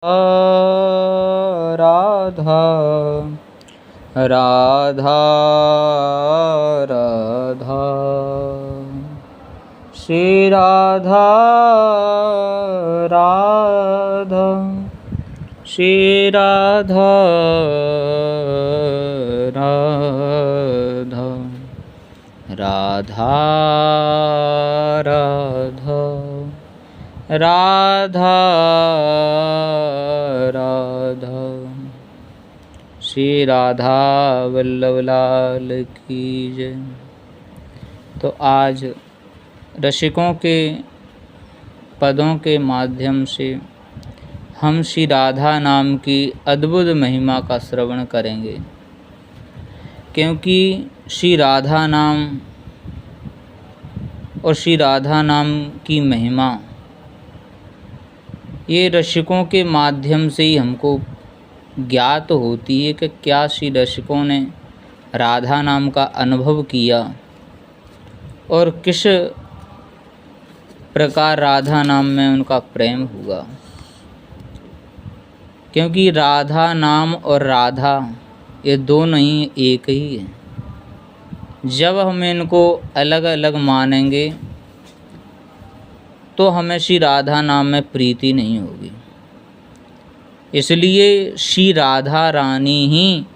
राधा राधा राधा श्री राधा राधा श्री राधा राधा राधा राधा राधा राधा श्री राधा वल्लभ लाल की जय। तो आज रसिकों के पदों के माध्यम से हम श्री राधा नाम की अद्भुत महिमा का श्रवण करेंगे, क्योंकि श्री राधा नाम और श्री राधा नाम की महिमा ये रसिकों के माध्यम से ही हमको ज्ञात होती है कि क्या श्री रसिकों ने राधा नाम का अनुभव किया और किस प्रकार राधा नाम में उनका प्रेम हुआ। क्योंकि राधा नाम और राधा ये दो नहीं एक ही है। जब हम इनको अलग अलग मानेंगे तो हमें श्री राधा नाम में प्रीति नहीं होगी। इसलिए श्री राधा रानी ही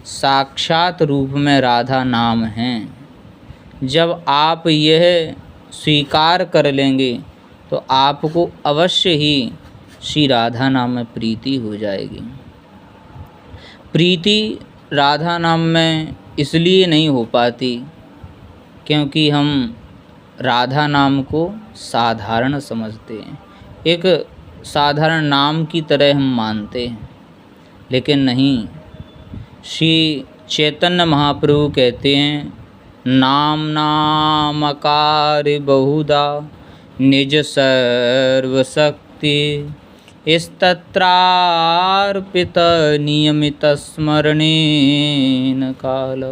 साक्षात रूप में राधा नाम हैं। जब आप यह स्वीकार कर लेंगे तो आपको अवश्य ही श्री राधा नाम में प्रीति हो जाएगी। प्रीति राधा नाम में इसलिए नहीं हो पाती क्योंकि हम राधा नाम को साधारण समझते हैं, एक साधारण नाम की तरह हम मानते हैं। लेकिन नहीं, श्री चैतन्य महाप्रभु कहते हैं, नाम नामकार बहुधा निज सर्वशक्ति स्तत्रार्पित नियमित स्मरणेन काल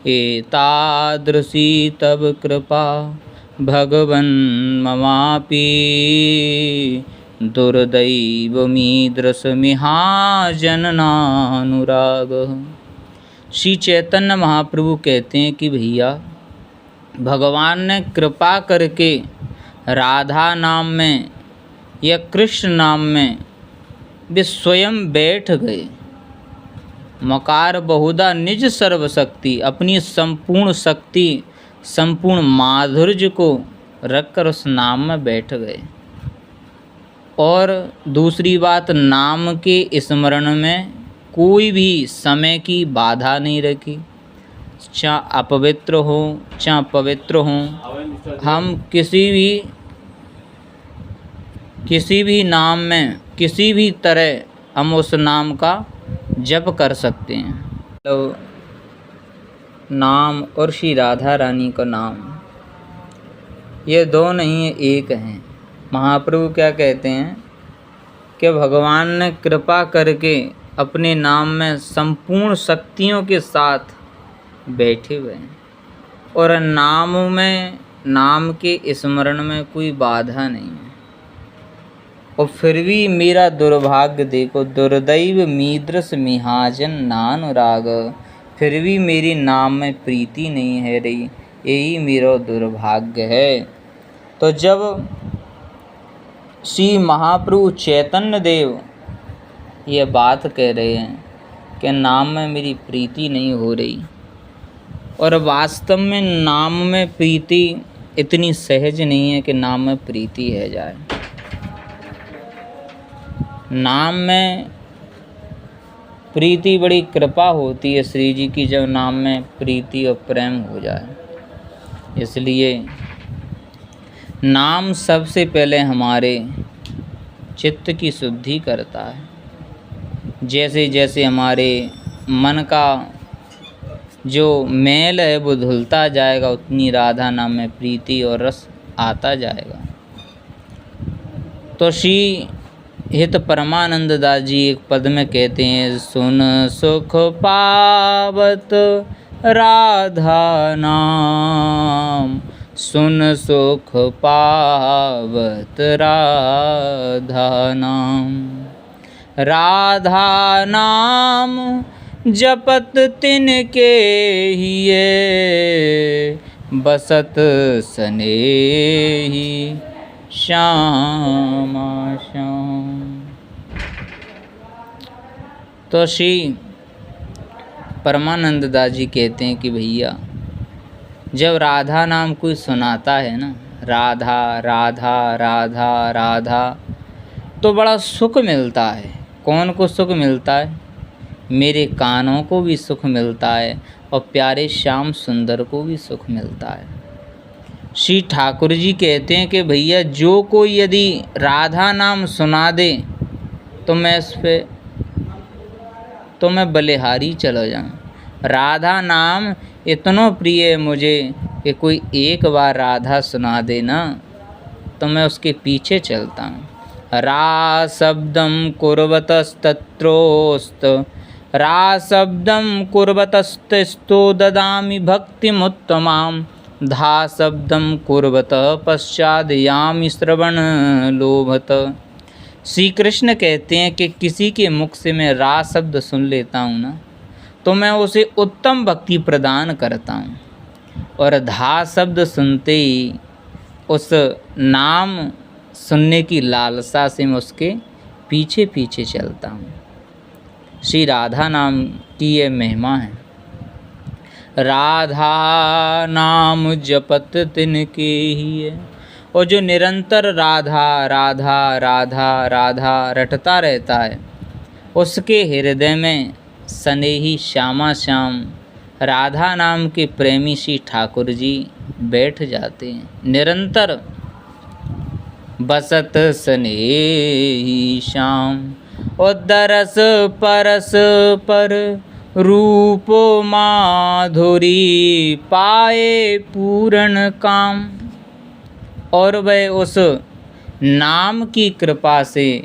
एतादृशी तब कृपा भगवन् ममापि दुर्दैवमीदृशमिहाजननानुराग। श्री चैतन्य महाप्रभु कहते हैं कि भैया, भगवान ने कृपा करके राधा नाम में या कृष्ण नाम में वे स्वयं बैठ गए। मकार बहुधा निज सर्वशक्ति, अपनी संपूर्ण शक्ति संपूर्ण माधुर्य को रखकर उस नाम में बैठ गए। और दूसरी बात, नाम के स्मरण में कोई भी समय की बाधा नहीं रखी, चाहे अपवित्र हो चाहे पवित्र हो। हम किसी भी नाम में किसी भी तरह हम उस नाम का जप कर सकते हैं। तो नाम और श्री राधा रानी का नाम ये दो नहीं एक हैं। महाप्रभु क्या कहते हैं कि भगवान ने कृपा करके अपने नाम में संपूर्ण शक्तियों के साथ बैठे हुए हैं और नाम के स्मरण में कोई बाधा नहीं है। और फिर भी मेरा दुर्भाग्य देखो, दुर्दैव मीदृश मिहाजन नानुराग, फिर भी मेरी नाम में प्रीति नहीं है रही, यही मेरा दुर्भाग्य है। तो जब श्री महाप्रभु चैतन्य देव ये बात कह रहे हैं कि नाम में मेरी प्रीति नहीं हो रही, और वास्तव में नाम में प्रीति इतनी सहज नहीं है कि नाम में प्रीति है जाए। नाम में प्रीति बड़ी कृपा होती है श्री जी की, जब नाम में प्रीति और प्रेम हो जाए। इसलिए नाम सबसे पहले हमारे चित्त की शुद्धि करता है। जैसे जैसे हमारे मन का जो मैल है वो धुलता जाएगा, उतनी राधा नाम में प्रीति और रस आता जाएगा। तो श्री हित परमानंद दास जी एक पद में कहते हैं, सुन सुख पावत राधा नाम, सुन सुख पावत राधा नाम। राधा नाम जपत तिनके हिये, बसत सनेही श्यामा श्याम। तो श्री परमानंद दास जी कहते हैं कि भैया जब राधा नाम कोई सुनाता है ना, राधा राधा राधा राधा, तो बड़ा सुख मिलता है। कौन को सुख मिलता है? मेरे कानों को भी सुख मिलता है और प्यारे श्याम सुंदर को भी सुख मिलता है। श्री ठाकुर जी कहते हैं कि भैया जो कोई यदि राधा नाम सुना दे तो मैं बलिहारी चला जाऊँ। राधा नाम इतना प्रिय है मुझे कि कोई एक बार राधा सुना दे ना तो मैं उसके पीछे चलता हूँ। रा शब्दम कुर्वतस्तत्रोस्त, रा शब्दम कुर्वतस्तस्तो ददामि भक्तिमुत्तमां, धा शब्दम कुर्वत पश्चादयामि श्रवण लोभत। श्री कृष्ण कहते हैं कि किसी के मुख से मैं रा शब्द सुन लेता हूँ ना तो मैं उसे उत्तम भक्ति प्रदान करता हूँ, और धा शब्द सुनते ही उस नाम सुनने की लालसा से मैं उसके पीछे पीछे चलता हूँ। श्री राधा नाम की ये महिमा है। राधा नाम जपत तिनके हिये, और जो निरंतर राधा राधा राधा राधा रटता रहता है उसके हृदय में सनेही श्यामा श्याम राधा नाम के प्रेमी श्री ठाकुर जी बैठ जाते हैं। निरंतर बसत सनेही श्याम, और दरस परस पर रूपो माधुरी पाए पूर्ण काम। और वह उस नाम की कृपा से,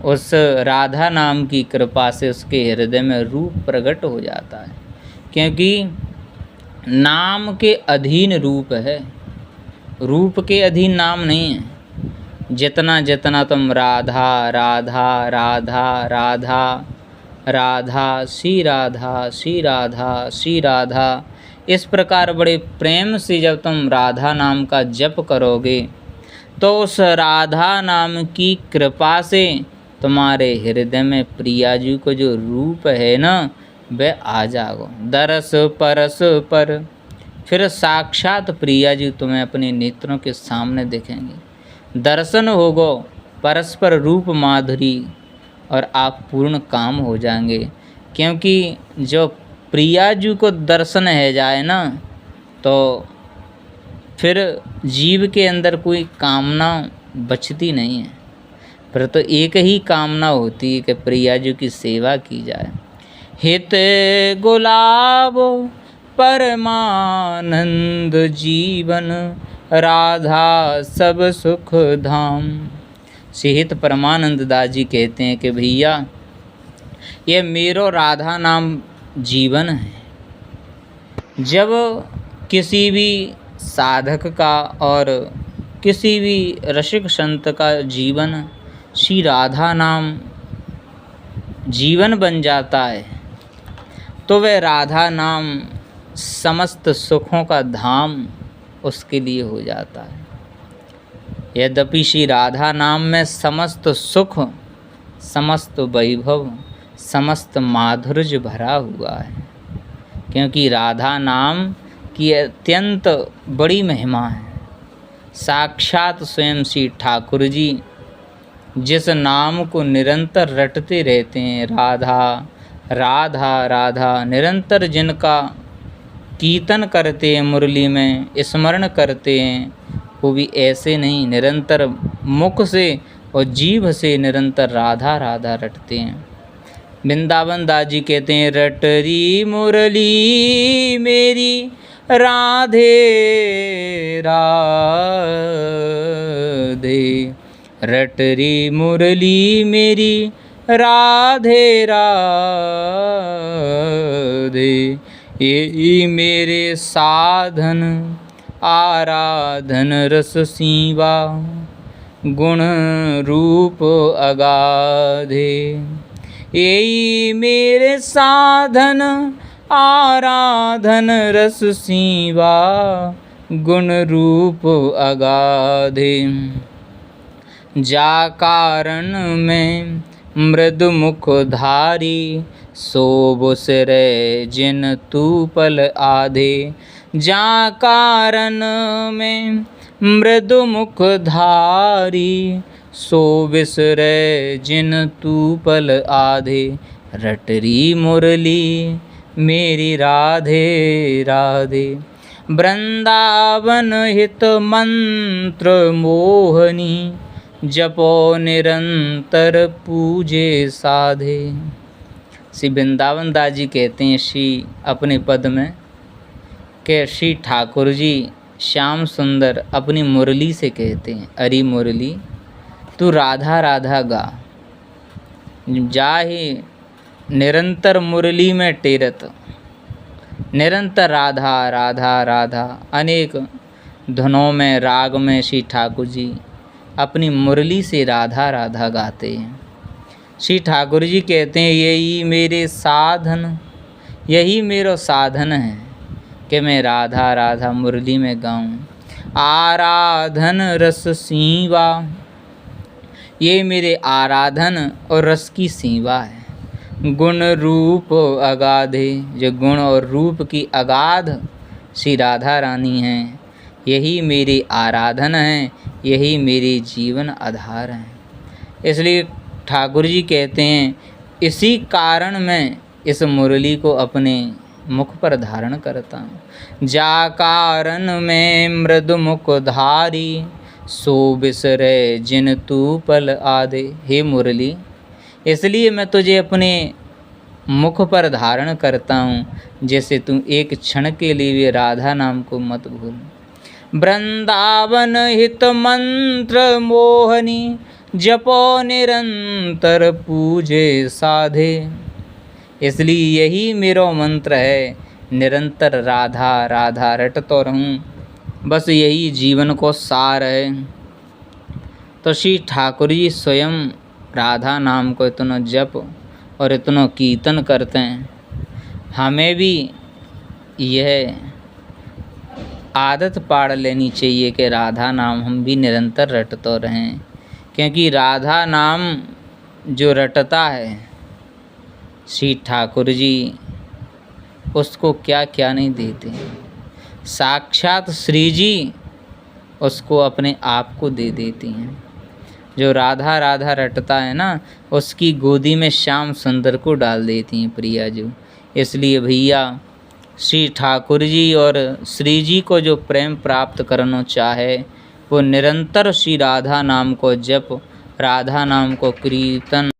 उस राधा नाम की कृपा से उसके हृदय में रूप प्रकट हो जाता है, क्योंकि नाम के अधीन रूप है, रूप के अधीन नाम नहीं है। जितना जितना तुम राधा राधा राधा राधा राधा श्री राधा श्री राधा श्री राधा इस प्रकार बड़े प्रेम से जब तुम राधा नाम का जप करोगे तो उस राधा नाम की कृपा से तुम्हारे हृदय में प्रिया जी को जो रूप है ना वह आ जाओ। दरस परस पर, फिर साक्षात प्रिया जी तुम्हें अपने नेत्रों के सामने दिखेंगे। दर्शन होगो परस्पर रूप माधुरी, और आप पूर्ण काम हो जाएंगे। क्योंकि जो प्रिया जी को दर्शन है जाए ना तो फिर जीव के अंदर कोई कामना बचती नहीं है, फिर तो एक ही कामना होती है कि प्रिया जी की सेवा की जाए। हित गुलाब परमानंद जीवन, राधा सब सुख धाम। श्रीहित परमानंद दास जी कहते हैं कि भैया ये मेरो राधा नाम जीवन है। जब किसी भी साधक का और किसी भी रसिक संत का जीवन श्री राधा नाम जीवन बन जाता है तो वह राधा नाम समस्त सुखों का धाम उसके लिए हो जाता है। यद्यपि श्री राधा नाम में समस्त सुख, समस्त वैभव, समस्त माधुर्य भरा हुआ है, क्योंकि राधा नाम की अत्यंत बड़ी महिमा है। साक्षात स्वयं श्री ठाकुर जी जिस नाम को निरंतर रटते रहते हैं, राधा राधा राधा, निरंतर जिनका कीर्तन करते हैं, मुरली में स्मरण करते हैं, वो भी ऐसे नहीं, निरंतर मुख से और जीभ से निरंतर राधा राधा रटते हैं। वृंदावन दास जी कहते हैं, रटरी मुरली मेरी राधे राधे, रटरी मुरली मेरी राधे राधे, ये मेरे साधन आराधन रस सीवा, गुण रूप अगाधे। यही मेरे साधन आराधन रस सीवा, गुण रूप अगाधे। जा कारण में मृदु मुख धारी, शोभुस रे जिन तू पल आधे। जा कारण में मृदु मुख धारी, शोभिस रे जिन तू पल आधे। रटरी मुरली मेरी राधे राधे, वृंदावन हित मंत्र मोहनी, जपो निरंतर पूजे साधे। श्री वृंदावन दास जी कहते हैं श्री अपने पद में कि श्री ठाकुर जी श्याम सुंदर अपनी मुरली से कहते हैं, अरे मुरली तू राधा राधा गा, जाहि निरंतर मुरली में टेरत। निरंतर राधा राधा राधा, अनेक धुनों में राग में श्री ठाकुर जी अपनी मुरली से राधा राधा गाते हैं। श्री ठाकुर जी कहते हैं यही मेरे साधन, यही मेरा साधन है कि मैं राधा राधा मुरली में गाऊं। आराधन रस सीवा, ये मेरे आराधन और रस की सीवा है। गुण रूप अगाधे, जो गुण और रूप की अगाध श्री राधा रानी हैं, यही मेरी आराधन है, यही मेरे जीवन आधार है। इसलिए ठाकुर जी कहते हैं इसी कारण मैं इस मुरली को अपने मुख पर धारण करता हूँ। जा कारण में मृदु मुख धारी, सो बिसरे जिन तू पल आधे। हे मुरली, इसलिए मैं तुझे अपने मुख पर धारण करता हूँ, जैसे तू एक क्षण के लिए भी राधा नाम को मत भूल। वृंदावन हित मंत्र मोहनी, जपो निरंतर पूजे साधे। इसलिए यही मेरा मंत्र है, निरंतर राधा राधा रटतो रहूं, बस यही जीवन को सार है। तो श्री ठाकुर जी स्वयं राधा नाम को इतना जप और इतना कीर्तन करते हैं। हमें भी यह आदत पाड़ लेनी चाहिए कि राधा नाम हम भी निरंतर रटते रहें, क्योंकि राधा नाम जो रटता है श्री ठाकुर जी उसको क्या क्या नहीं देते। साक्षात श्री जी उसको अपने आप को दे देती हैं। जो राधा राधा रटता है ना, उसकी गोदी में श्याम सुंदर को डाल देती हैं प्रिया जी। इसलिए भैया श्री ठाकुर जी और श्री जी को जो प्रेम प्राप्त करना चाहे वो निरंतर श्री राधा नाम को जप, राधा नाम को कीर्तन